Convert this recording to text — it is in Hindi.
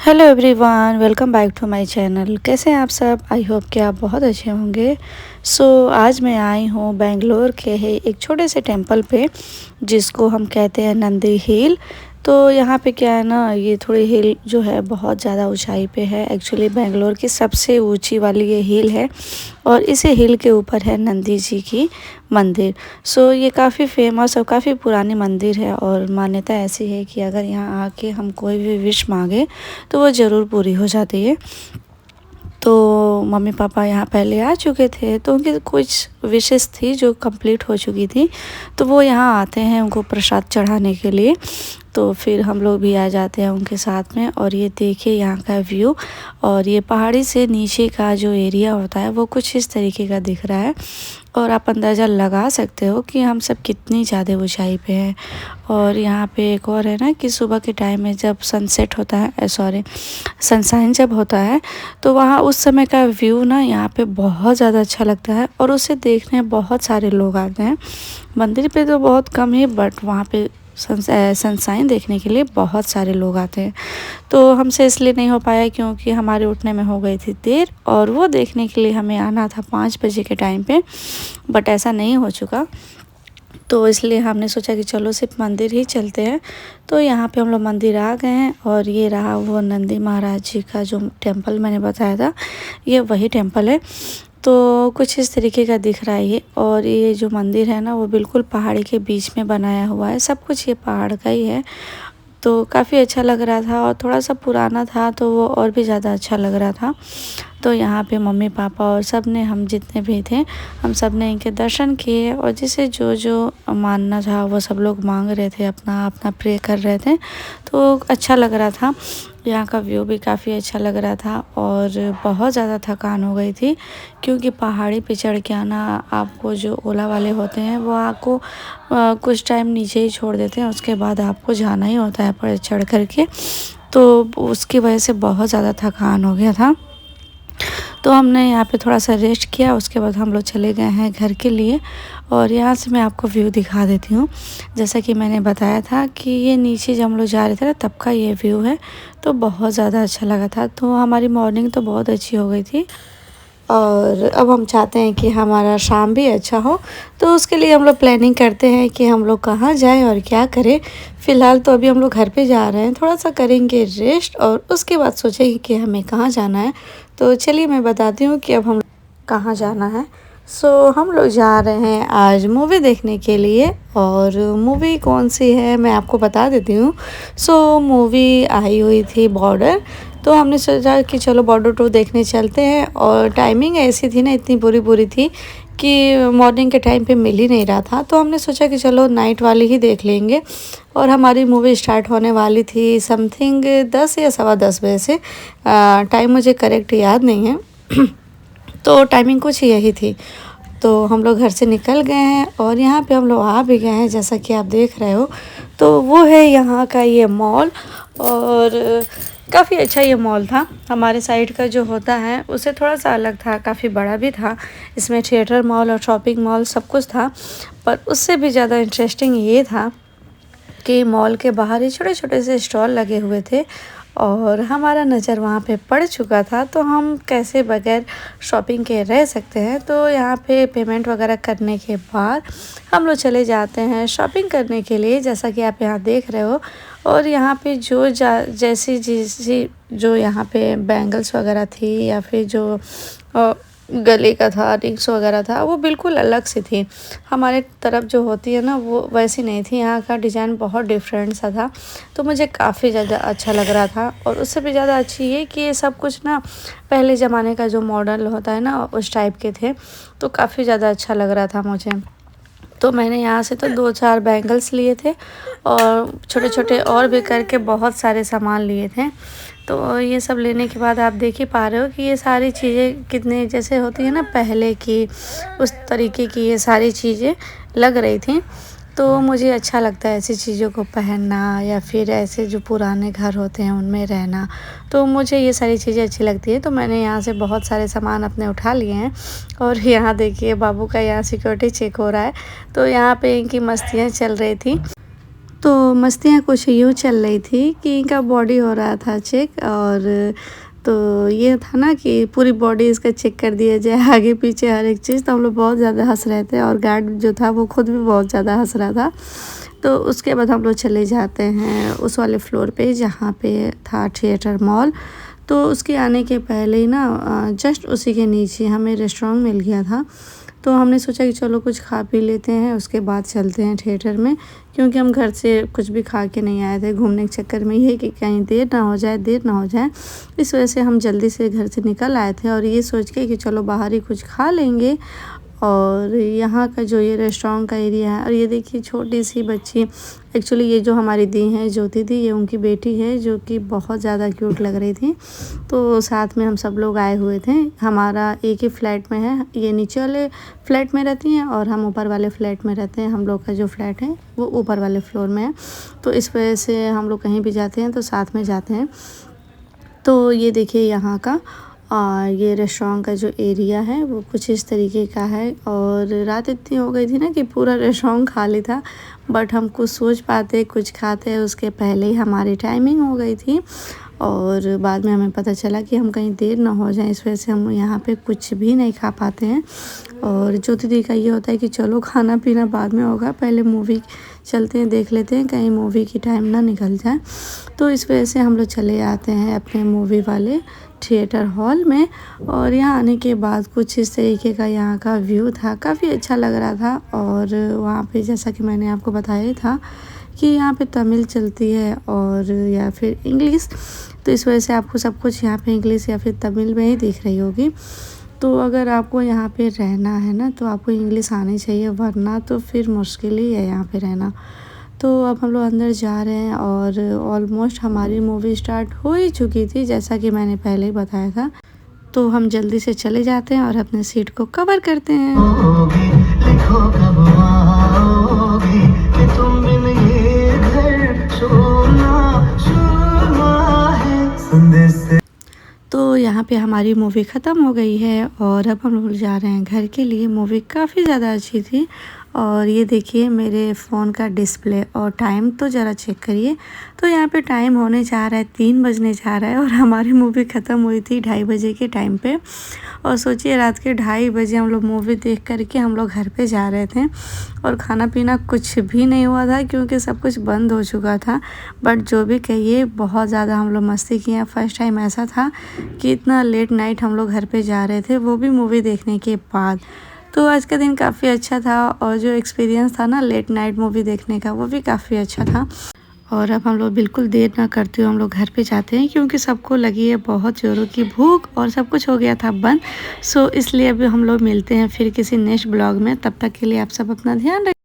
Hello everyone, welcome back to my channel. कैसे हैं आप सब? आई होप कि आप बहुत अच्छे होंगे। आज मैं आई हूँ बेंगलोर के है एक छोटे से टेंपल पे, जिसको हम कहते हैं नंदी हिल। तो यहाँ पे क्या है ना, ये थोड़ी हिल जो है बहुत ज़्यादा ऊंचाई पे है। एक्चुअली बेंगलोर की सबसे ऊंची वाली ये हिल है और इसी हिल के ऊपर है नंदी जी की मंदिर। ये काफ़ी फेमस और काफ़ी पुरानी मंदिर है और मान्यता ऐसी है कि अगर यहाँ आके हम कोई भी विश मांगे तो वो ज़रूर पूरी हो जाती है। तो मम्मी पापा यहाँ पहले आ चुके थे, तो उनकी कुछ विशेस थी जो कंप्लीट हो चुकी थी, तो वो यहाँ आते हैं उनको प्रसाद चढ़ाने के लिए। तो फिर हम लोग भी आ जाते हैं उनके साथ में। और ये देखिए यहाँ का व्यू, और ये पहाड़ी से नीचे का जो एरिया होता है वो कुछ इस तरीके का दिख रहा है। और आप अंदाज़ा लगा सकते हो कि हम सब कितनी ज़्यादा ऊंचाई पे हैं। और यहाँ पे एक और है ना कि सुबह के टाइम में जब सनसेट होता है, सॉरी सनशाइन जब होता है, तो वहाँ उस समय का व्यू ना यहाँ पे बहुत ज़्यादा अच्छा लगता है। और उसे देखने बहुत सारे लोग आते हैं। मंदिर पे तो बहुत कम है, बट वहाँ पे सनशाइन देखने के लिए बहुत सारे लोग आते हैं। तो हमसे इसलिए नहीं हो पाया क्योंकि हमारे उठने में हो गई थी देर, और वो देखने के लिए हमें आना था 5 बजे के टाइम पे, बट ऐसा नहीं हो चुका। तो इसलिए हमने सोचा कि चलो सिर्फ मंदिर ही चलते हैं। तो यहाँ पे हम लोग मंदिर आ गए हैं, और ये रहा वो नंदी महाराज जी का जो टेम्पल मैंने बताया था, ये वही टेम्पल है। तो कुछ इस तरीके का दिख रहा है ये। और ये जो मंदिर है ना, वो बिल्कुल पहाड़ी के बीच में बनाया हुआ है। सब कुछ ये पहाड़ का ही है। तो काफ़ी अच्छा लग रहा था, और थोड़ा सा पुराना था तो वो और भी ज़्यादा अच्छा लग रहा था। तो यहाँ पे मम्मी पापा और सब ने, हम जितने भी थे, हम सब ने इनके दर्शन किए। और जिसे जो जो मानना था वो सब लोग मांग रहे थे, अपना अपना प्रे कर रहे थे। तो अच्छा लग रहा था। यहाँ का व्यू भी काफ़ी अच्छा लग रहा था। और बहुत ज़्यादा थकान हो गई थी, क्योंकि पहाड़ी पे चढ़ के आना, आपको जो ओला वाले होते हैं वो आपको कुछ टाइम नीचे ही छोड़ देते हैं, उसके बाद आपको जाना ही होता है पर चढ़ करके। तो उसकी वजह से बहुत ज़्यादा थकान हो गया था। तो हमने यहाँ पे थोड़ा सा रेस्ट किया, उसके बाद हम लोग चले गए हैं घर के लिए। और यहाँ से मैं आपको व्यू दिखा देती हूँ। जैसा कि मैंने बताया था कि ये नीचे जब हम लोग जा रहे थे ना, तब का ये व्यू है। तो बहुत ज़्यादा अच्छा लगा था। तो हमारी मॉर्निंग तो बहुत अच्छी हो गई थी, और अब हम चाहते हैं कि हमारा शाम भी अच्छा हो। तो उसके लिए हम लोग प्लानिंग करते हैं कि हम लोग कहाँ जाएं और क्या करें। फ़िलहाल तो अभी हम लोग घर पे जा रहे हैं, थोड़ा सा करेंगे रेस्ट, और उसके बाद सोचेंगे कि हमें कहाँ जाना है। तो चलिए मैं बताती हूँ कि अब हम कहाँ जाना है। हम लोग जा रहे हैं आज मूवी देखने के लिए। और मूवी कौन सी है मैं आपको बता देती हूँ। मूवी आई हुई थी बॉर्डर। तो हमने सोचा कि चलो बॉर्डर 2 देखने चलते हैं। और टाइमिंग ऐसी थी ना, इतनी बुरी बुरी थी कि मॉर्निंग के टाइम पे मिल ही नहीं रहा था। तो हमने सोचा कि चलो नाइट वाली ही देख लेंगे। और हमारी मूवी स्टार्ट होने वाली थी समथिंग 10 या सवा 10 बजे से। टाइम मुझे करेक्ट याद नहीं है तो टाइमिंग कुछ यही थी। तो हम लोग घर से निकल गए हैं, और यहाँ पे हम लोग आ भी गए हैं, जैसा कि आप देख रहे हो। तो वो है यहाँ का ये मॉल। और काफ़ी अच्छा ये मॉल था। हमारे साइड का जो होता है उससे थोड़ा सा अलग था, काफ़ी बड़ा भी था। इसमें थिएटर मॉल और शॉपिंग मॉल सब कुछ था। पर उससे भी ज़्यादा इंटरेस्टिंग ये था कि मॉल के बाहर ही छोटे छोटे से स्टॉल लगे हुए थे, और हमारा नज़र वहाँ पे पड़ चुका था। तो हम कैसे बगैर शॉपिंग के रह सकते हैं। तो यहाँ पे पेमेंट वगैरह करने के बाद हम लोग चले जाते हैं शॉपिंग करने के लिए, जैसा कि आप यहाँ देख रहे हो। और यहाँ पे जो जैसी जो यहाँ पे बैंगल्स वगैरह थी, या फिर जो गले का था, रिंग्स वगैरह था, वो बिल्कुल अलग सी थी। हमारे तरफ जो होती है ना, वो वैसी नहीं थी। यहाँ का डिज़ाइन बहुत डिफरेंट सा था। तो मुझे काफ़ी ज़्यादा अच्छा लग रहा था। और उससे भी ज़्यादा अच्छी ये कि ये सब कुछ ना पहले ज़माने का जो मॉडल होता है ना, उस टाइप के थे। तो काफ़ी ज़्यादा अच्छा लग रहा था मुझे। तो मैंने यहाँ से तो 2-4 बैंगल्स लिए थे, और छोटे छोटे और भी करके बहुत सारे सामान लिए थे। तो ये सब लेने के बाद आप देख ही पा रहे हो कि ये सारी चीज़ें कितने जैसे होती है ना पहले की, उस तरीके की ये सारी चीज़ें लग रही थी। तो मुझे अच्छा लगता है ऐसी चीज़ों को पहनना, या फिर ऐसे जो पुराने घर होते हैं उनमें रहना। तो मुझे ये सारी चीज़ें अच्छी लगती है। तो मैंने यहाँ से बहुत सारे सामान अपने उठा लिए हैं। और यहाँ देखिए बाबू का यहाँ सिक्योरिटी चेक हो रहा है। तो यहाँ पे इनकी मस्तियाँ चल रही थी। तो मस्तियाँ कुछ यूँ चल रही थी कि इनका बॉडी हो रहा था चेक, और तो ये था ना कि पूरी बॉडी इसका चेक कर दिया जाए, आगे पीछे हर एक चीज़। तो हम लोग बहुत ज़्यादा हँस रहे थे और गार्ड जो था वो खुद भी बहुत ज़्यादा हँस रहा था। तो उसके बाद हम लोग चले जाते हैं उस वाले फ्लोर पे जहाँ पे था थिएटर मॉल। तो उसके आने के पहले ही ना जस्ट उसी के नीचे हमें रेस्टोरेंट मिल गया था। तो हमने सोचा कि चलो कुछ खा पी लेते हैं, उसके बाद चलते हैं थिएटर में, क्योंकि हम घर से कुछ भी खा के नहीं आए थे। घूमने के चक्कर में ये कि कहीं देर ना हो जाए, इस वजह से हम जल्दी से घर से निकल आए थे और ये सोच के कि चलो बाहर ही कुछ खा लेंगे। और यहाँ का जो ये रेस्टोरेंट का एरिया है, और ये देखिए छोटी सी बच्ची, एक्चुअली ये जो हमारी दी है ज्योति दी, ये उनकी बेटी है जो कि बहुत ज़्यादा क्यूट लग रही थी। तो साथ में हम सब लोग आए हुए थे। हमारा एक ही फ्लैट में है, ये नीचे वाले फ्लैट में रहती हैं और हम ऊपर वाले फ्लैट में रहते हैं। हम लोग का जो फ्लैट है वो ऊपर वाले फ्लोर में है, तो इस वजह से हम लोग कहीं भी जाते हैं तो साथ में जाते हैं। तो ये देखिए यहाँ का ये रेस्टोरेंट का जो एरिया है वो कुछ इस तरीके का है। और रात इतनी हो गई थी ना कि पूरा रेस्टोरेंट खाली था, बट हम कुछ सोच पाते कुछ खाते उसके पहले ही हमारी टाइमिंग हो गई थी। और बाद में हमें पता चला कि हम कहीं देर ना हो जाए, इस वजह से हम यहाँ पे कुछ भी नहीं खा पाते हैं। और ज्योति दी का ये होता है कि चलो खाना पीना बाद में होगा, पहले मूवी चलते हैं, देख लेते हैं कहीं मूवी की टाइम ना निकल जाए। तो इस वजह से हम लोग चले आते हैं अपने मूवी वाले थिएटर हॉल में। और यहाँ आने के बाद कुछ इस तरीके का यहाँ का व्यू था, काफ़ी अच्छा लग रहा था। और वहाँ पे जैसा कि मैंने आपको बताया ही था कि यहाँ पे तमिल चलती है और या फिर इंग्लिश, तो इस वजह से आपको सब कुछ यहाँ पे इंग्लिश या फिर तमिल में ही दिख रही होगी। तो अगर आपको यहाँ पे रहना है ना तो आपको इंग्लिश आनी चाहिए, वरना तो फिर मुश्किल ही है यहाँ पे रहना। तो अब हम लोग अंदर जा रहे हैं और ऑलमोस्ट हमारी मूवी स्टार्ट हो ही चुकी थी, जैसा कि मैंने पहले ही बताया था। तो हम जल्दी से चले जाते हैं और अपने सीट को कवर करते हैं। तो यहाँ पे हमारी मूवी ख़त्म हो गई है और अब हम लोग जा रहे हैं घर के लिए। मूवी काफ़ी ज़्यादा अच्छी थी। और ये देखिए मेरे फ़ोन का डिस्प्ले और टाइम तो ज़रा चेक करिए। तो यहाँ पे टाइम होने जा रहा है 3 बजने जा रहा है और हमारी मूवी ख़त्म हुई थी 2:30 बजे के टाइम पे। और सोचिए रात के 2:30 बजे हम लोग मूवी देख करके हम लोग घर पे जा रहे थे और खाना पीना कुछ भी नहीं हुआ था क्योंकि सब कुछ बंद हो चुका था। बट जो भी कहिए बहुत ज़्यादा हम लोग मस्ती किए। फर्स्ट टाइम ऐसा था कि इतना लेट नाइट हम लोग घर पे जा रहे थे, वो भी मूवी देखने के बाद। तो आज का दिन काफ़ी अच्छा था और जो एक्सपीरियंस था ना लेट नाइट मूवी देखने का, वो भी काफ़ी अच्छा था। और अब हम लोग बिल्कुल देर ना करते हुए हम लोग घर पे जाते हैं, क्योंकि सबको लगी है बहुत ज़ोरों की भूख और सब कुछ हो गया था बंद। सो इसलिए अभी हम लोग मिलते हैं फिर किसी नेक्स्ट ब्लॉग में। तब तक के लिए आप सब अपना ध्यान रखें।